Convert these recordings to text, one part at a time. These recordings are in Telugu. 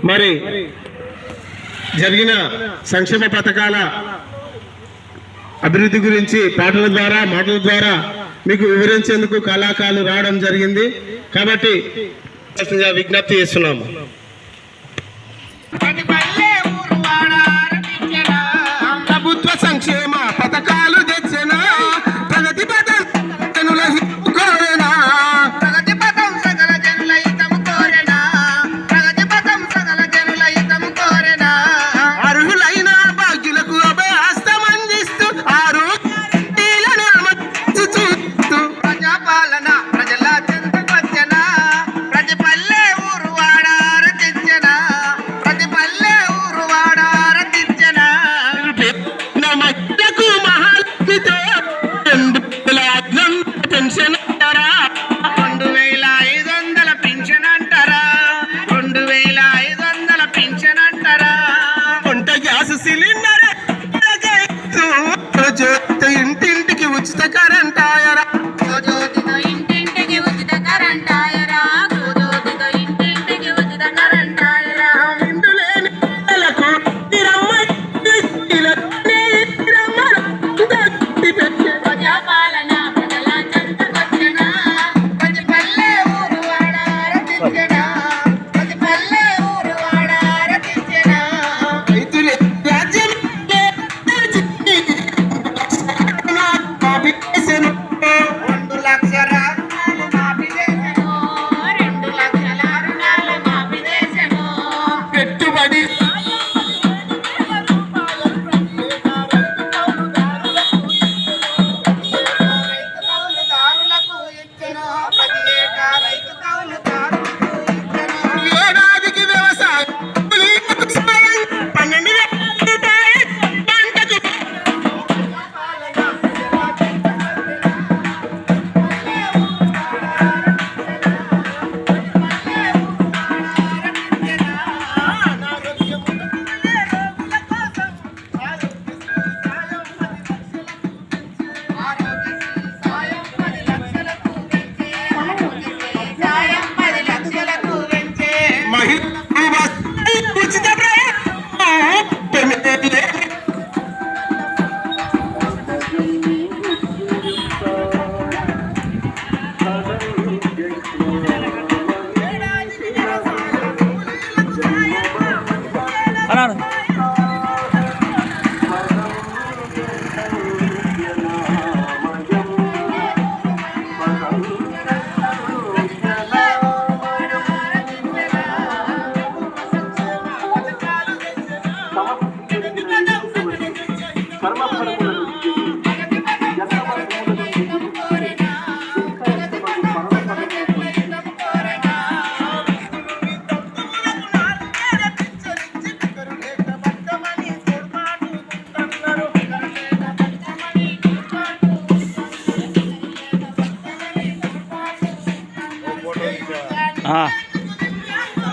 మరి జరిగిన సంక్షేమ పథకాల అభివృద్ధి గురించి పాటల ద్వారా మాటల ద్వారా మీకు వివరించేందుకు కళాకారులు రావడం జరిగింది. కాబట్టి విజ్ఞప్తి చేస్తున్నాము. ప్రభుత్వ సంక్షేమ పథకాలు తెచ్చిన ప్రగతి పథం కోరేనా, ప్రగతి పథం సకల జనుల హితము కోరేనా, ప్రగతి పథం సకల జనుల హితము కోరేనా. అర్హులైన భాగ్యులకు అభయహస్తం అందిస్తూ ఆరోగ్యాలను అమర్చుతూ ప్రజాపాలన ప్రజల చెంతకొచ్చెనా, ప్రతి పల్లె ఊరు వాడార తెచ్చెనా, ప్రతి పల్లె ఊరు వాడార తెచ్చెనా. మహిళకు మహాలక్ష్మితో పెన్షన్ అంటారా, 2500 పెన్షన్ అంటారా, 2500 పెన్షన్ అంటారా. వంట గ్యాస్ సిలిండర్ ఇంటింటికి ఉచిత కరెంట్ ఆయరా, ఇంటింటికి ఉచిత కరెంట్ ఆయరా, ఇంటింటికి ఉచిత కరెంట్ ఆయరా. నిండు లేని పిల్లలకు ప్రజాపాలన ప్రజల చెంతకొచ్చెనా, ప్రతి పల్లె ఊరు వాడార తెచ్చెనా, ప్రతి పల్లె ఊరు వాడార తెచ్చెనా. రైతులే రాజ్యం 2 లక్షల రుణాలు మాఫీ చేసెను, 2 లక్షల రుణాలు మాఫీ చేసెను. పెట్టుబడి ఏడాదికి వ్యవసాయం 12,000 పంటకు. ఉచిత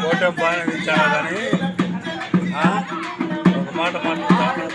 ఓటే బాగా ఇచ్చాను కానీ ఒక మాట మాట్లాడతా